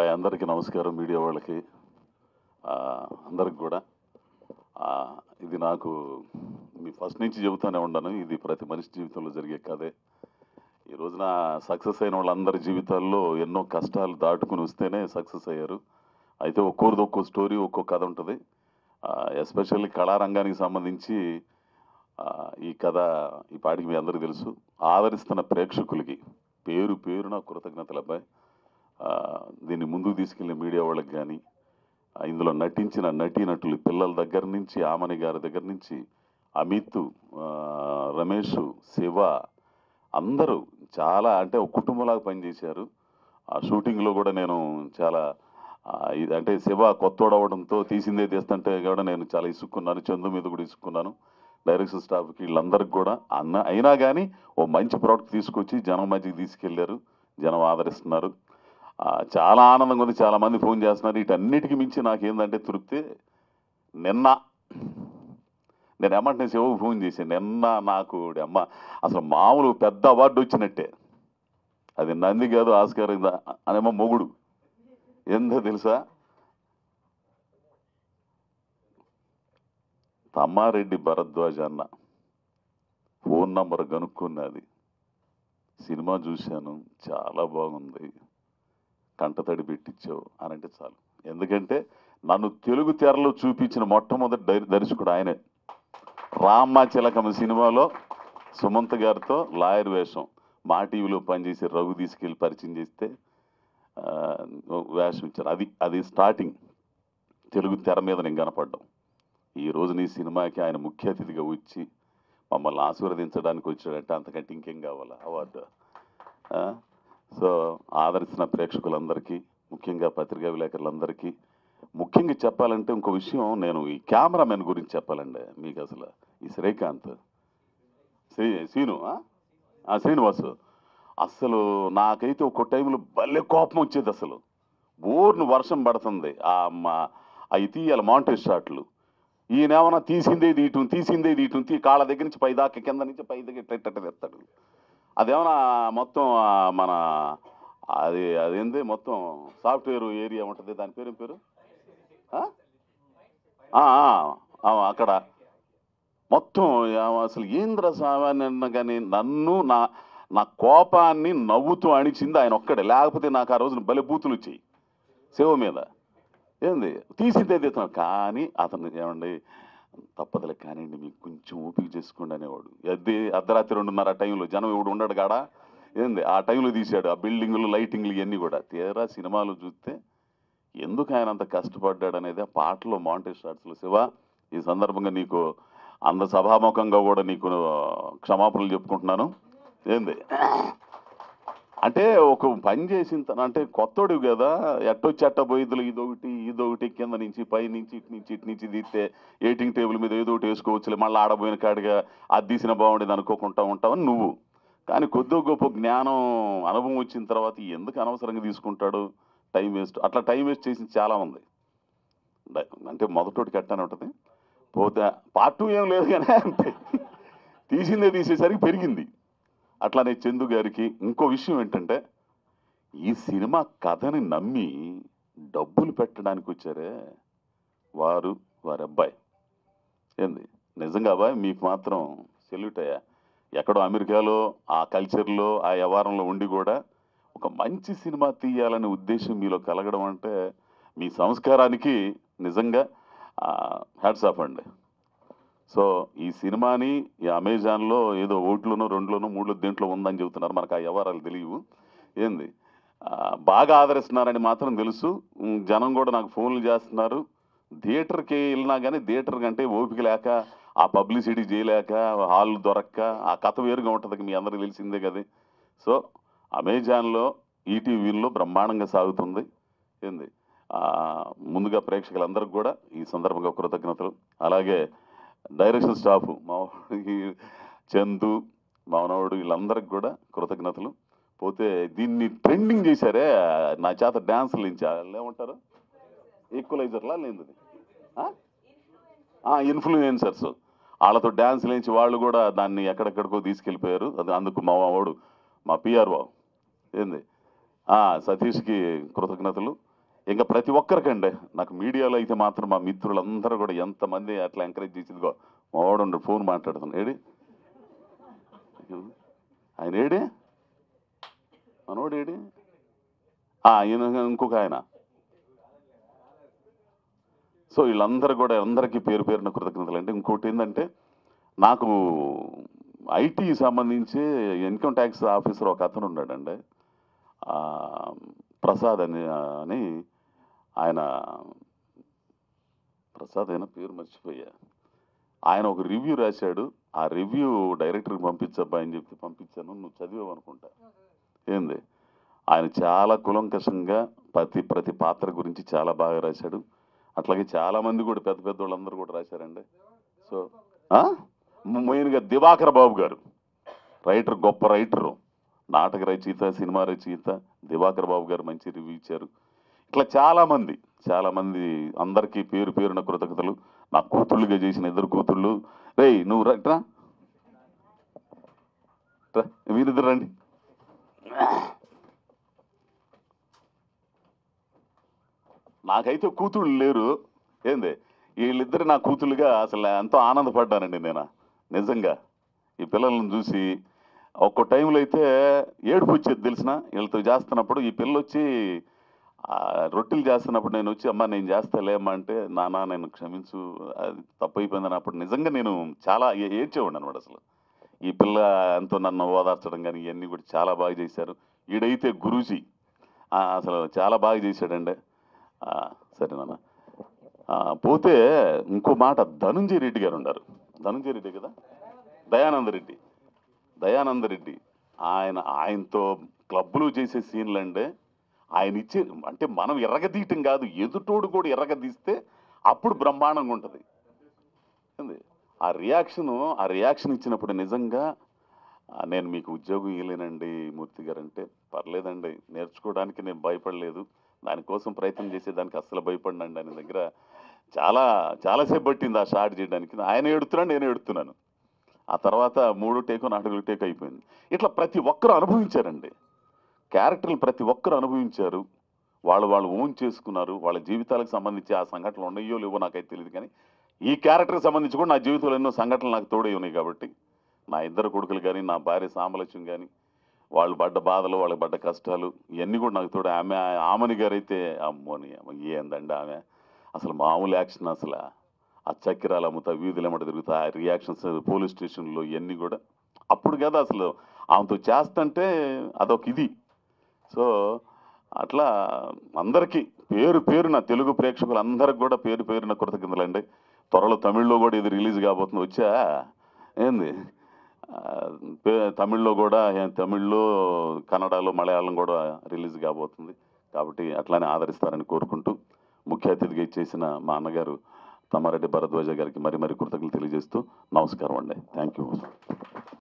బాబాయ్ అందరికీ నమస్కారం, మీడియా వాళ్ళకి అందరికి కూడా. ఇది నాకు మీ ఫస్ట్ నుంచి చెబుతూనే ఉన్నాను, ఇది ప్రతి మనిషి జీవితంలో జరిగే కథే. ఈ రోజున సక్సెస్ అయిన వాళ్ళందరి జీవితాల్లో ఎన్నో కష్టాలు దాటుకుని వస్తేనే సక్సెస్ అయ్యారు. అయితే ఒక్కోరిది ఒక్కో స్టోరీ, ఒక్కో కథ ఉంటుంది. ఎస్పెషల్లీ కళారంగానికి సంబంధించి ఈ కథ ఈ పాటికి మీ అందరికీ తెలుసు. ఆదరిస్తున్న ప్రేక్షకులకి పేరు పేరున కృతజ్ఞతలు అబ్బాయి. దీన్ని ముందుకు తీసుకెళ్ళిన మీడియా వాళ్ళకి కానీ, ఇందులో నటించిన నటీనటులు పిల్లల దగ్గర నుంచి, ఆమని గారి దగ్గర నుంచి, అమిత్, రమేష్, శివ అందరూ చాలా అంటే ఒక కుటుంబంలాగా పనిచేశారు. ఆ షూటింగ్లో కూడా నేను చాలా అంటే శివ కొత్తోడవడంతో తీసిందే తీస్తుంటే కూడా నేను చాలా ఇసుక్కున్నాను, చందు మీద కూడా ఇసుక్కున్నాను. డైరెక్షన్ స్టాఫ్కి వీళ్ళందరికీ కూడా అయినా కానీ ఓ మంచి ప్రోడక్ట్ తీసుకొచ్చి జనం మధ్యకి తీసుకెళ్లారు, జనం ఆదరిస్తున్నారు. చాలా ఆనందంగా ఉంది. చాలామంది ఫోన్ చేస్తున్నారు. వీటన్నిటికీ మించి నాకేందంటే తృప్తి, నిన్న నేను ఏమంటే శివకు ఫోన్ చేశాను. నిన్న నాకు అమ్మ అసలు మామూలు పెద్ద అవార్డు వచ్చినట్టే. అది నంది కాదు, ఆస్కార్ అనేమో మొగుడు. ఏందో తెలుసా, తమ్మారెడ్డి భరద్వాజ్ అన్న ఫోన్ నంబర్ కనుక్కున్నది. సినిమా చూశాను, చాలా బాగుంది, కంటతడి పెట్టించావు అని అంటే చాలు. ఎందుకంటే నన్ను తెలుగు తెరలో చూపించిన మొట్టమొదటి దర్శకుడు ఆయనే. రామ్మ చిలకమ్మ సినిమాలో సుమంత్ గారితో లాయర్ వేషం, మా టీవీలో పనిచేసి రఘు తీసుకెళ్ళి పరిచయం చేస్తే వేషం ఇచ్చారు. అది స్టార్టింగ్ తెలుగు తెర మీద నేను కనపడ్డాం. ఈరోజు నీ సినిమాకి ఆయన ముఖ్య అతిథిగా వచ్చి మమ్మల్ని ఆశీర్వదించడానికి వచ్చాడంటే అంతకంటే ఇంకేం కావాలా అవార్డు. సో ఆదరిస్తున్న ప్రేక్షకులందరికీ, ముఖ్యంగా పత్రికా విలేకరులందరికీ, ముఖ్యంగా చెప్పాలంటే ఇంకో విషయం, నేను ఈ కెమెరామెన్ గురించి చెప్పాలండి మీకు. అసలు ఈ శ్రీకాంత్ శ్రీనివాసు అసలు నాకైతే ఒక్కో టైంలో భలే కోపం వచ్చేది. అసలు బోర్ను వర్షం పడుతుంది, అవి తీయాలి మాంటేజ్ షాట్లు. ఈయనేమన్నా తీసిందే తీయటం కాళ్ళ దగ్గర నుంచి పై దాకా, కింద నుంచి పై దగ్గర తెస్తాడు. అదేమన్నా మొత్తం మన అదేంది మొత్తం సాఫ్ట్వేర్ ఏరియా ఉంటుంది, దాని పేరు అక్కడ మొత్తం అసలు ఏంద్ర సామాన్య కానీ నన్ను నా కోపాన్ని నవ్వుతూ అణిచింది ఆయన ఒక్కడే. లేకపోతే నాకు ఆ రోజున భలే బూతులు వచ్చాయి శివ మీద. ఏంది తీసిందే తీస్తున్నాడు. కానీ అతను ఏమండి తప్పదులే కానివ్వండి, మీకు కొంచెం ఓపిక చేసుకోండి అనేవాడు. అర్ధరాత్రి 2:30 టైంలో జనం ఎవడు ఉండడు కాడా, ఏంది ఆ టైంలో తీశాడు. ఆ బిల్డింగులు, లైటింగ్లు ఇవన్నీ కూడా. తీరా సినిమాలు చూస్తే ఎందుకు ఆయన అంత కష్టపడ్డాడు అనేది ఆ పాటలో మాంటేజ్ షాట్స్లో. శివ, ఈ సందర్భంగా నీకు అంత సభాముఖంగా కూడా నీకు క్షమాపణలు చెప్పుకుంటున్నాను. ఏంది అంటే ఒక పని చేసిన అంటే కొత్తోడు కదా, ఎట్టొచ్చి ఎట్ట పోయిద్దులు ఇదొకటి కింద నుంచి పై నుంచి ఇటు నుంచి తీస్తే ఎయిటింగ్ టేబుల్ మీద ఏదో ఒకటి వేసుకోవచ్చులే, మళ్ళీ ఆడబోయిన కాడిగా అది తీసిన బాగుండేది అనుకోకుండా ఉంటావని నువ్వు. కానీ కొద్దిగా గొప్ప జ్ఞానం, అనుభవం వచ్చిన తర్వాత ఎందుకు అనవసరంగా తీసుకుంటాడు, టైం వేస్ట్. అట్లా టైం వేస్ట్ చేసింది చాలా ఉంది. అంటే మొదటోటికి ఎట్టానే ఉంటుంది, పోతే పార్ట్ 2 ఏం లేదు కానీ అంటే తీసిందే తీసేసరికి పెరిగింది. అట్లానే చందు గారికి ఇంకో విషయం ఏంటంటే, ఈ సినిమా కథని నమ్మి డబ్బులు పెట్టడానికి వచ్చారే వారి అబ్బాయి. ఏంది నిజంగా అబ్బాయి మీకు మాత్రం సెల్యూట్ అయ్యా. ఎక్కడో అమెరికాలో ఆ కల్చర్లో ఆ వ్యవహారంలో ఉండి కూడా ఒక మంచి సినిమా తీయాలనే ఉద్దేశం మీలో కలగడం అంటే మీ సంస్కారానికి నిజంగా హ్యాట్స్ ఆఫ్ అండి. సో ఈ సినిమాని ఈ అమెజాన్లో ఏదో 1లోనో 2లోనో 3లో దేంట్లో ఉందని చెబుతున్నారు, మనకు ఆ వ్యవహారాలు తెలియవు. ఏంది బాగా ఆదరిస్తున్నారని మాత్రం తెలుసు. జనం కూడా నాకు ఫోన్లు చేస్తున్నారు. థియేటర్కి వెళ్ళినా కానీ థియేటర్ కంటే ఓపిక లేక, ఆ పబ్లిసిటీ చేయలేక, హాల్ దొరక్క, ఆ కథ వేరుగా ఉంటుంది, మీ అందరికీ తెలిసిందే కదా. సో అమెజాన్లో, ఈటీవీలో బ్రహ్మాండంగా సాగుతుంది. ఏంది ముందుగా ప్రేక్షకులందరికీ కూడా ఈ సందర్భంగా కృతజ్ఞతలు. అలాగే డైరెక్షన్ స్టాఫ్ మావాడికి చందు, మానవుడు, వీళ్ళందరికీ కూడా కృతజ్ఞతలు. పోతే దీన్ని ట్రెండింగ్ చేశారే నా చేత డ్యాన్సులు నుంచి, వాళ్ళు ఏమంటారు ఈక్వలైజర్లా లేదు ఇన్ఫ్లుయెన్సర్స్, వాళ్ళతో డ్యాన్సులు వేయించి వాళ్ళు కూడా దాన్ని ఎక్కడెక్కడికో తీసుకెళ్ళిపోయారు. అది అందుకు మా పిఆర్ఓ ఏంది సతీష్కి కృతజ్ఞతలు. ఇంకా ప్రతి ఒక్కరికండి నాకు మీడియాలో అయితే మాత్రం మా మిత్రులందరూ కూడా ఎంతమంది అట్లా ఎంకరేజ్ చేసేదిగో మావాడు ఫోన్ మాట్లాడుతున్నాడు ఏడి ఆయన ఏడి మనోడు ఏడి ఈయన ఇంకొక ఆయన. సో వీళ్ళందరూ కూడా అందరికీ పేరు పేరున కృతజ్ఞతలు అండి. ఇంకోటి ఏంటంటే నాకు ఐటీ సంబంధించి ఇన్కమ్ ట్యాక్స్ ఆఫీసర్ ఒక అతను ఉన్నాడండి, ప్రసాద్ అని ఆయన ప్రసాద్ అయినా పేరు మర్చిపోయా. ఆయన ఒక రివ్యూ రాశాడు. ఆ రివ్యూ డైరెక్టర్కి పంపించబ్బా అని చెప్పి పంపించాను. నువ్వు చదివావు అనుకుంటా. ఏంది ఆయన చాలా కులంకషంగా ప్రతి పాత్ర గురించి చాలా బాగా రాశాడు. అట్లాగే చాలామంది కూడా పెద్ద పెద్ద వాళ్ళందరూ కూడా రాశారండి. సో మెయిన్గా దివాకర్ బాబు గారు రైటర్, గొప్ప రైటరు, నాటక రచయిత, సినిమా రచయిత దివాకర్ బాబు గారు మంచి రివ్యూ ఇచ్చారు. ఇట్లా చాలామంది అందరికీ పేరు పేరున కృతజ్ఞతలు. నా కూతుళ్ళుగా చేసిన 2 కూతుళ్ళు. రేయ్ నువ్వు రా, మీరిద్దరు రండి. నాకైతే కూతుళ్ళు లేరు. ఏంది వీళ్ళిద్దరు నా కూతుళ్ళుగా అసలు ఎంతో ఆనందపడ్డానండి నేను నిజంగా. ఈ పిల్లలను చూసి ఒక్కో టైంలో అయితే ఏడుపు వచ్చేది తెలిసిన వీళ్ళతో చేస్తున్నప్పుడు. ఈ పిల్ల వచ్చి రొట్టెలు చేస్తున్నప్పుడు నేను వచ్చి అమ్మ నేను చేస్తాలేమ్మా అంటే నాన్న నేను క్షమించు అది తప్పు అయిపోయిందని అప్పుడు నిజంగా నేను చాలా ఏడ్చేవాడిని అనమాట. అసలు ఈ పిల్ల ఎంతో నన్ను ఓదార్చడం కానీ ఇవన్నీ కూడా చాలా బాగా చేశారు. ఈడైతే గురూజీ అసలు చాలా బాగా చేశాడండి. సరే నాన్న. పోతే ఇంకో మాట, ధనుంజయ రెడ్డి గారు ఉన్నారు. ధనుంజయ రెడ్డి కదా, దయానంద రెడ్డి ఆయనతో క్లబ్లు చేసే సీన్లు అంటే ఆయన ఇచ్చే అంటే మనం ఎర్రగదీయటం కాదు, ఎదుటోడు కూడా ఎర్రగదీస్తే అప్పుడు బ్రహ్మాండంగా ఉంటుంది. ఆ రియాక్షన్ ఇచ్చినప్పుడు నిజంగా నేను మీకు ఉద్యోగం ఇవ్వలేనండి మూర్తి గారు అంటే, పర్లేదండి నేర్చుకోవడానికి నేను భయపడలేదు, దానికోసం ప్రయత్నం చేసేదానికి అస్సలు భయపడినండి. ఆయన దగ్గర చాలాసేపు పట్టింది ఆ షాట్ చేయడానికి. ఆయన ఏడుతున్నాను, నేను ఏడుతున్నాను. ఆ తర్వాత 3 టేకు 4 టేకు అయిపోయింది. ఇట్లా ప్రతి ఒక్కరు అనుభవించారండి. క్యారెక్టర్లు ప్రతి ఒక్కరు అనుభవించారు. వాళ్ళు ఓన్ చేసుకున్నారు. వాళ్ళ జీవితాలకు సంబంధించి ఆ సంఘటనలు ఉన్నాయో లేవో నాకైతే తెలియదు, కానీ ఈ క్యారెక్టర్కి సంబంధించి కూడా నా జీవితంలో ఎన్నో సంఘటనలు నాకు తోడై ఉన్నాయి. కాబట్టి నా 2 కొడుకులు కానీ, నా భార్య సామలక్ష్యం కానీ, వాళ్ళు పడ్డ బాధలు, వాళ్ళకి పడ్డ కష్టాలు ఇవన్నీ కూడా నాకు తోడు. ఆమెని గారైతే అమ్మోని ఏందండి ఆమె అసలు మామూలు యాక్షన్. అసలు ఆ చక్కెరాలు అమ్ముతా, వీధులు ఎమ్మట తిరుగుతా, ఆ రియాక్షన్స్ పోలీస్ స్టేషన్లో ఇవన్నీ కూడా అప్పుడు కదా అసలు ఆమెతో చేస్తుంటే అదొక ఇది. సో అట్లా అందరికీ పేరున తెలుగు ప్రేక్షకులందరికి కూడా పేరున కృతజ్ఞతలండి. త్వరలో తమిళ్లో కూడా ఇది రిలీజ్ కాబోతుంది. ఏంది తమిళ్లో కూడా, తమిళ్లో, కన్నడలో, మలయాళం కూడా రిలీజ్ కాబోతుంది. కాబట్టి అట్లానే ఆదరిస్తారని కోరుకుంటూ ముఖ్య అతిథిగా ఇచ్చేసిన మా అన్నగారు తమ్మారెడ్డి భరద్వాజ గారికి మరి కృతజ్ఞతలు తెలియజేస్తూ నమస్కారం అండి. Thank you.